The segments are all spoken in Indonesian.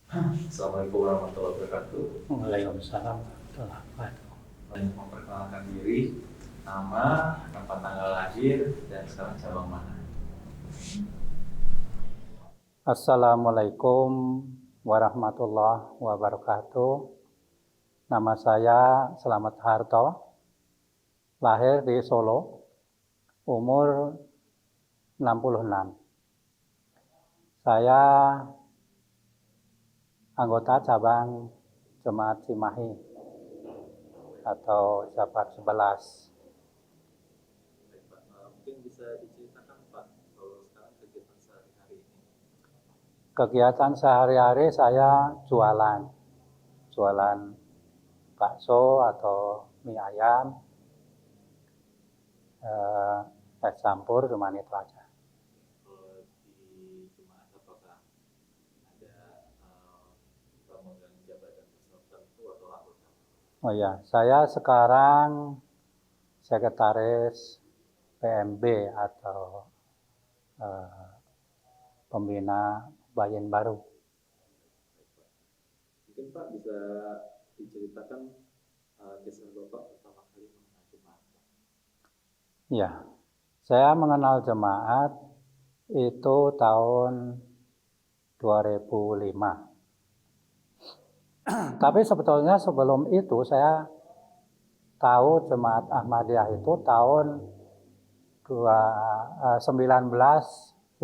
Assalamualaikum warahmatullahi wabarakatuh. Waalaikumsalam warahmatullahi wabarakatuh. Memperkenalkan diri, nama, tempat tanggal lahir, dan sekarang cabang mana? Assalamualaikum warahmatullahi wabarakatuh. Nama saya Slamet Harto, lahir di Solo, umur 66. Saya anggota cabang Jemaat Cimahi atau Jabar 11. Baik, Pak. Mungkin bisa diceritakan, Pak, kalau sekarang kegiatan sehari-hari ini. Kegiatan sehari-hari saya jualan bakso atau mie ayam, es campur, cuma itu aja. Kalau di jemaat apakah ada pemegang jabatan tertentu atau anggota? Oh ya, saya sekarang sekretaris PMB atau pembina Bayin Baru. Mungkin Pak bisa diceritakan kisah Bapak pertama kali mengenal jemaat. Ya, saya mengenal jemaat itu tahun 2005. Tapi sebetulnya sebelum itu saya tahu Jemaat Ahmadiyah itu tahun 1986.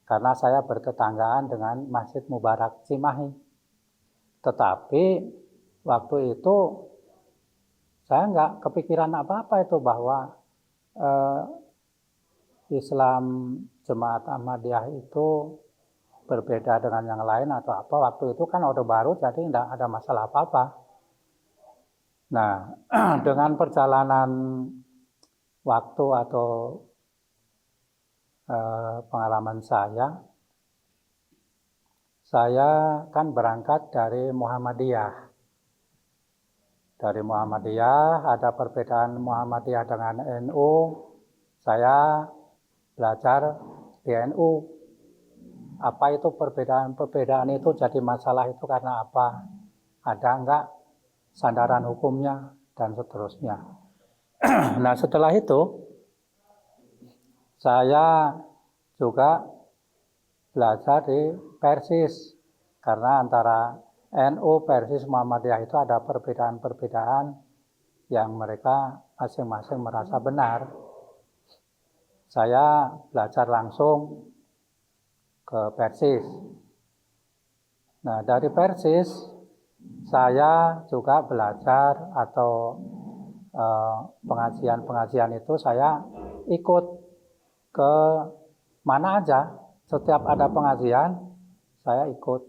Karena saya bertetanggaan dengan Masjid Mubarak Cimahi. Tetapi waktu itu saya nggak kepikiran apa-apa itu bahwa Islam Jemaat Ahmadiyah itu berbeda dengan yang lain atau apa. Waktu itu kan Orde Baru, jadi nggak ada masalah apa-apa. Nah, dengan perjalanan waktu atau pengalaman saya kan berangkat dari Muhammadiyah. Dari Muhammadiyah ada perbedaan Muhammadiyah dengan NU. Saya belajar di NU. Apa itu perbedaan itu jadi masalah itu karena apa? Ada enggak sandaran hukumnya dan seterusnya. Nah, setelah itu saya juga belajar di Persis karena antara NU, Persis, Muhammadiyah itu ada perbedaan-perbedaan yang mereka masing-masing merasa benar. Saya belajar langsung ke Persis. Nah, dari Persis saya juga belajar atau pengajian-pengajian itu saya ikut ke mana aja. Setiap ada pengajian saya ikut.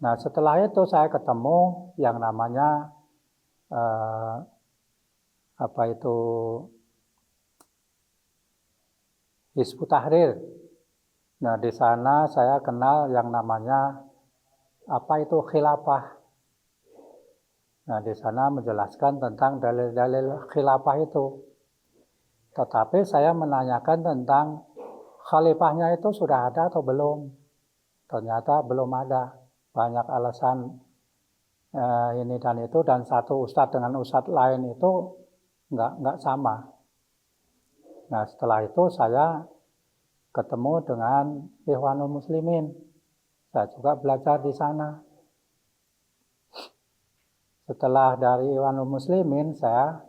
Nah, setelah itu saya ketemu yang namanya Hizbut Tahrir. Nah, di sana saya kenal yang namanya khilafah. Nah, di sana menjelaskan tentang dalil-dalil khilafah itu. Tetapi saya menanyakan tentang khalifahnya itu sudah ada atau belum. Ternyata belum ada. Banyak alasan ini dan itu, dan satu ustadz dengan ustadz lain itu nggak sama. Nah, setelah itu saya ketemu dengan Ikhwanul Muslimin. Saya juga belajar di sana. Setelah dari Ikhwanul Muslimin, saya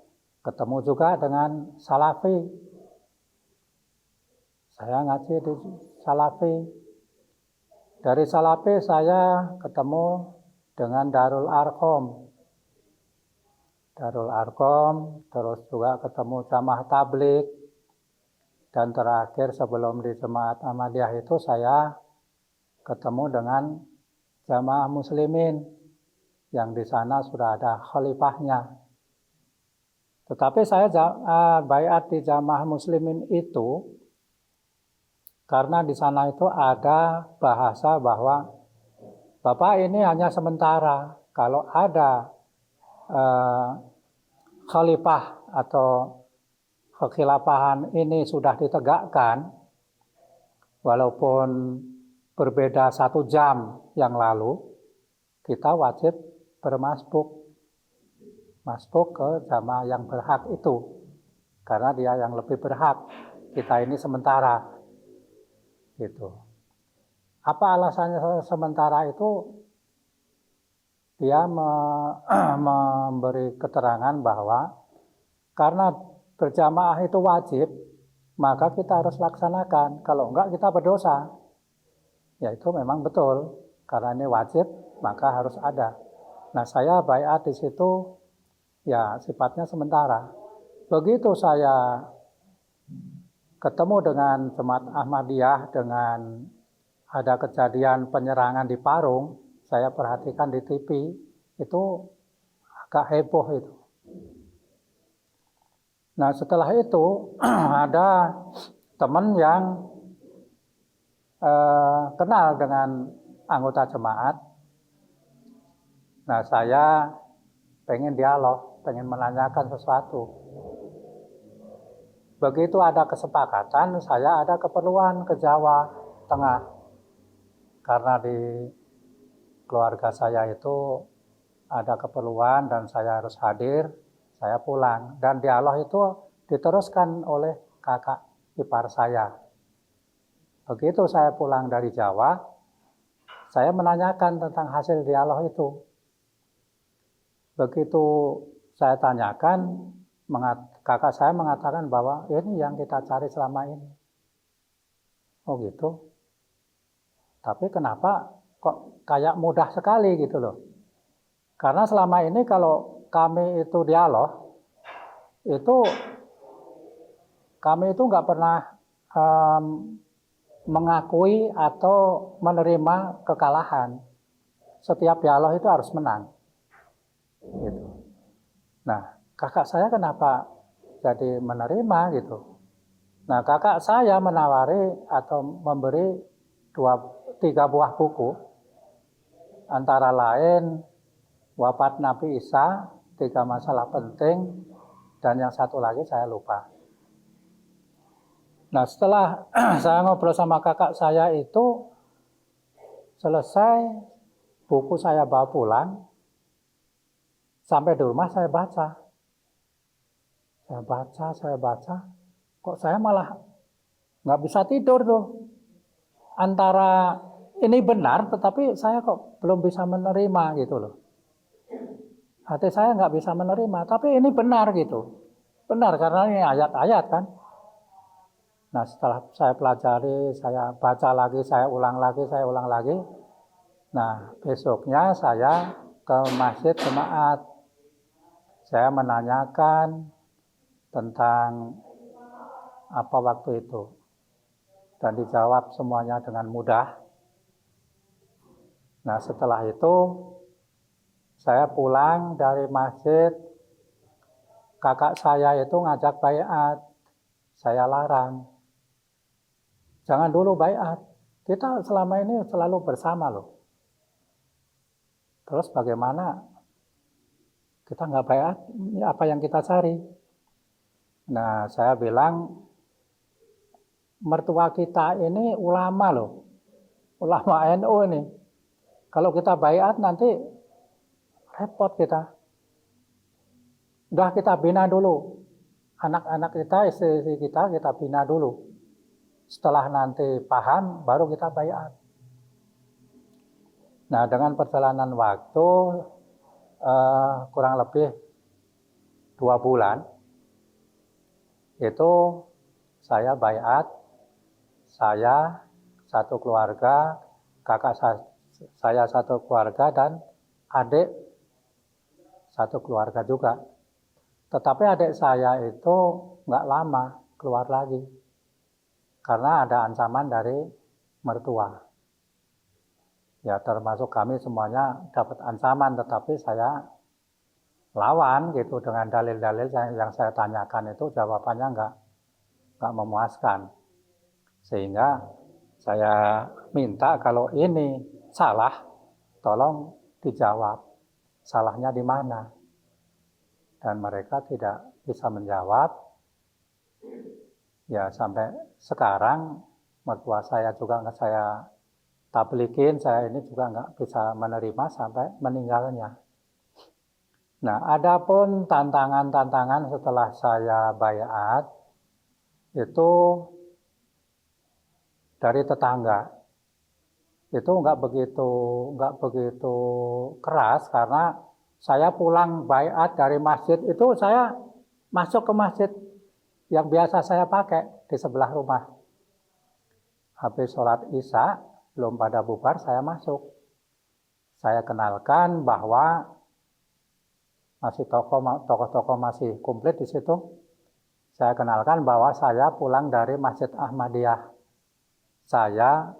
ketemu juga dengan Salafi. Saya ngaji di Salafi. Dari Salafi saya ketemu dengan Darul Arqam. Darul Arqam, terus juga ketemu Jamaah Tabligh. Dan terakhir sebelum di Jemaat Ahmadiyah itu saya ketemu dengan Jamaah Muslimin yang di sana sudah ada khalifahnya. Tetapi saya baiat di Jamaah Muslimin itu karena di sana itu ada bahasa bahwa Bapak ini hanya sementara. Kalau ada khalifah atau kekhilafahan ini sudah ditegakkan, walaupun berbeda 1 jam yang lalu, kita wajib bermasbuk ke jamaah yang berhak itu, karena dia yang lebih berhak, kita ini sementara gitu. Apa alasannya sementara itu? Dia memberi keterangan bahwa karena berjamaah itu wajib, maka kita harus laksanakan, kalau enggak kita berdosa. Ya itu memang betul, karena ini wajib maka harus ada. Nah, saya baiat di situ ya sifatnya sementara. Begitu saya ketemu dengan jemaat Ahmadiyah dengan ada kejadian penyerangan di Parung, saya perhatikan di TV, itu agak heboh itu. Nah, setelah itu ada teman yang kenal dengan anggota jemaat. Nah, saya pengen dialog, pengen menanyakan sesuatu. Begitu ada kesepakatan, saya ada keperluan ke Jawa Tengah. Karena di keluarga saya itu ada keperluan dan saya harus hadir, saya pulang. Dan dialog itu diteruskan oleh kakak ipar saya. Begitu saya pulang dari Jawa, saya menanyakan tentang hasil dialog itu. Begitu saya tanyakan, kakak saya mengatakan bahwa ini yang kita cari selama ini. Oh gitu. Tapi kenapa kok kayak mudah sekali gitu loh. Karena selama ini kalau kami itu dialog, itu kami itu nggak pernah mengakui atau menerima kekalahan. Setiap dialog itu harus menang. Gitu. Nah, kakak saya kenapa jadi menerima gitu? Nah, kakak saya menawari atau memberi 3 buah buku, antara lain Wafat Nabi Isa, 3 masalah penting, dan yang satu lagi saya lupa. Nah, setelah saya ngobrol sama kakak saya itu, selesai, buku saya bawa pulang, sampai di rumah saya baca. Saya baca, kok saya malah nggak bisa tidur tuh. Antara ini benar, tetapi saya kok belum bisa menerima gitu loh. Hati saya nggak bisa menerima, tapi ini benar gitu. Benar, karena ini ayat-ayat kan. Nah, setelah saya pelajari, saya baca lagi, saya ulang lagi. Nah, besoknya saya ke masjid jemaat. Saya menanyakan tentang apa waktu itu. Dan dijawab semuanya dengan mudah. Nah, setelah itu saya pulang dari masjid. Kakak saya itu ngajak baiat. Saya larang. Jangan dulu baiat. Kita selama ini selalu bersama loh. Terus bagaimana kita nggak baiat? Ini apa yang kita cari? Nah, saya bilang, mertua kita ini ulama loh. Ulama NU ini. Kalau kita baiat nanti repot kita. Udah kita bina dulu. Anak-anak kita, istri-istri kita bina dulu. Setelah nanti paham, baru kita baiat. Nah, dengan perjalanan waktu kurang lebih 2 bulan, itu saya baiat, saya satu keluarga, kakak saya satu keluarga, dan adik satu keluarga juga. Tetapi adik saya itu nggak lama keluar lagi, karena ada ancaman dari mertua. Ya, termasuk kami semuanya dapat ancaman, tetapi saya lawan gitu dengan dalil-dalil yang saya tanyakan itu jawabannya nggak memuaskan. Sehingga saya minta kalau ini salah, tolong dijawab. Salahnya di mana? Dan mereka tidak bisa menjawab. Ya, sampai sekarang mertua saya juga saya tablikin, saya ini juga nggak bisa menerima sampai meninggalnya. Nah, adapun tantangan-tantangan setelah saya baiat itu dari tetangga. Itu nggak begitu keras karena saya pulang baiat dari masjid itu saya masuk ke masjid yang biasa saya pakai di sebelah rumah. Habis sholat isya, belum pada bubar, saya masuk. Saya kenalkan bahwa masih tokoh-tokoh masih komplit di situ. Saya kenalkan bahwa saya pulang dari Masjid Ahmadiyah. Saya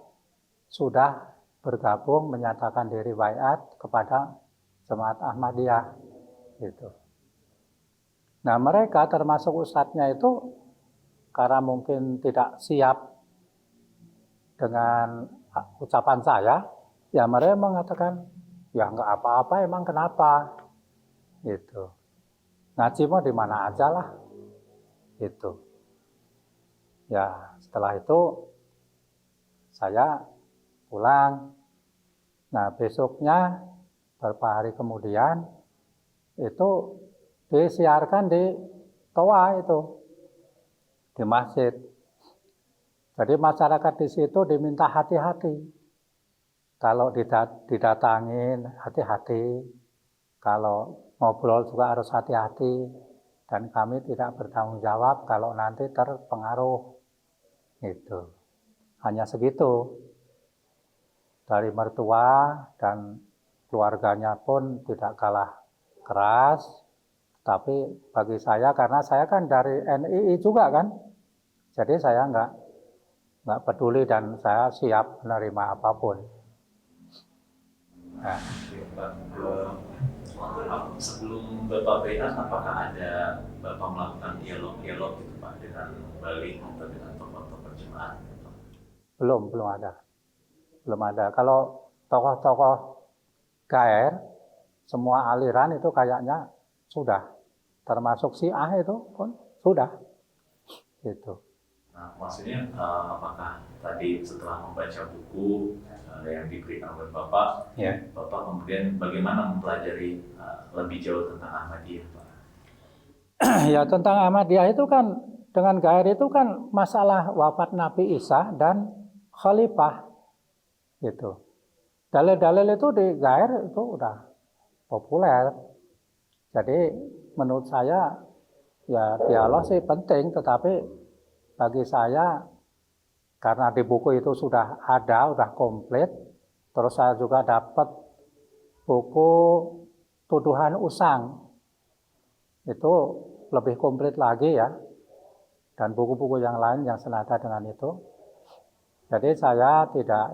sudah bergabung menyatakan diri baiat kepada Jemaat Ahmadiyah. Gitu. Nah, mereka termasuk ustadznya itu karena mungkin tidak siap dengan ucapan saya, ya mereka mengatakan, ya nggak apa-apa, emang kenapa? Gitu. Ngaji mau di mana aja lah. Gitu. Ya, setelah itu saya pulang. Nah, besoknya beberapa hari kemudian itu disiarkan di toa itu di masjid. Jadi masyarakat di situ diminta hati-hati. Kalau didatangin hati-hati. Kalau ngobrol juga harus hati-hati. Dan kami tidak bertanggung jawab kalau nanti terpengaruh. Gitu. Hanya segitu. Dari mertua dan keluarganya pun tidak kalah keras. Tapi bagi saya, karena saya kan dari NII juga kan. Jadi saya nggak peduli dan saya siap menerima apapun. Nah, sebelum Bapak baiat, apakah ada Bapak melakukan dialog gitu Pak dengan balik atau dengan tokoh-tokoh jemaat? Belum ada. Kalau tokoh-tokoh KR, semua aliran itu kayaknya sudah, termasuk Syiah itu pun sudah. Gitu. Nah, maksudnya apakah tadi setelah membaca buku yang diberikan oleh Bapak, Bapak kemudian bagaimana mempelajari lebih jauh tentang Ahmadiyah, Pak? Ya, tentang Ahmadiyah itu kan dengan gair itu kan masalah wafat Nabi Isa dan khalifah. Gitu. Dalil-dalil itu di gair itu udah populer. Jadi menurut saya ya dialog sih penting, tetapi bagi saya, karena di buku itu sudah ada, sudah komplit, terus saya juga dapat buku Tuduhan Usang, itu lebih komplit lagi ya, dan buku-buku yang lain yang senada dengan itu. Jadi saya tidak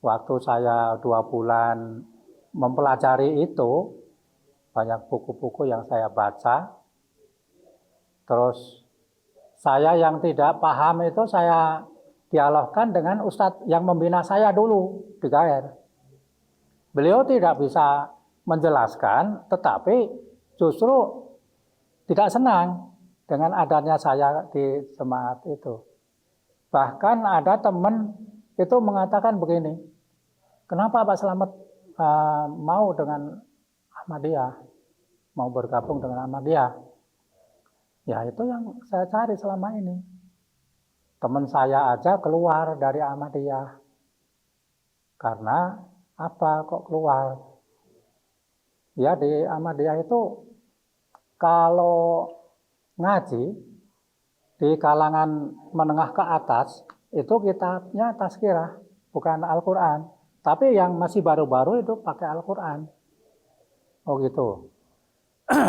waktu saya 2 bulan mempelajari itu, banyak buku-buku yang saya baca, terus saya yang tidak paham itu saya dialogkan dengan ustadz yang membina saya dulu di Gaer. Beliau tidak bisa menjelaskan, tetapi justru tidak senang dengan adanya saya di jemaat itu. Bahkan ada teman itu mengatakan begini, kenapa Pak Slamet mau dengan Ahmadiyah, mau bergabung dengan Ahmadiyah? Ya itu yang saya cari selama ini. Teman saya aja keluar dari Ahmadiyah. Karena apa kok keluar? Ya di Ahmadiyah itu kalau ngaji di kalangan menengah ke atas itu kitabnya tazkirah, bukan Al-Quran. Tapi yang masih baru-baru itu pakai Al-Quran. Oh gitu.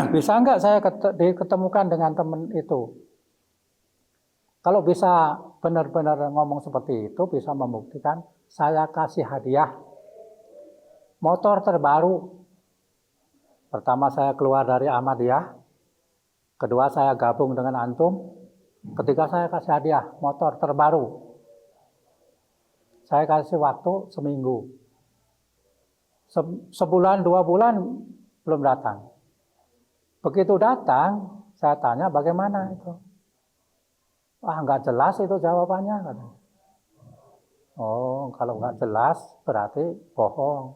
Bisa enggak saya diketemukan dengan teman itu? Kalau bisa benar-benar ngomong seperti itu, bisa membuktikan saya kasih hadiah motor terbaru. Pertama saya keluar dari Ahmadiyah, kedua saya gabung dengan antum, ketiga saya kasih hadiah motor terbaru. Saya kasih waktu seminggu. Sebulan, 2 bulan belum datang. Begitu datang, saya tanya bagaimana itu. Nggak jelas itu jawabannya. Oh, kalau nggak jelas berarti bohong.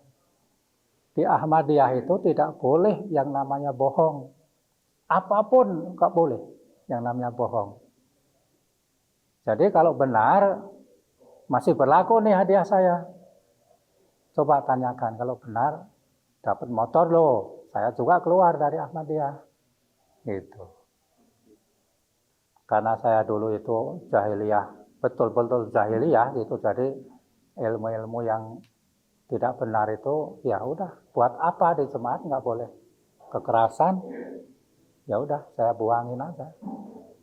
Di Ahmadiyah itu tidak boleh yang namanya bohong. Apapun nggak boleh yang namanya bohong. Jadi kalau benar, masih berlaku nih hadiah saya. Coba tanyakan, kalau benar dapat motor loh, saya juga keluar dari Ahmadiyah. Gitu. Karena saya dulu itu jahiliyah, betul-betul jahiliyah gitu, jadi ilmu-ilmu yang tidak benar itu ya udah, buat apa di jemaat nggak boleh kekerasan, ya udah saya buangin aja.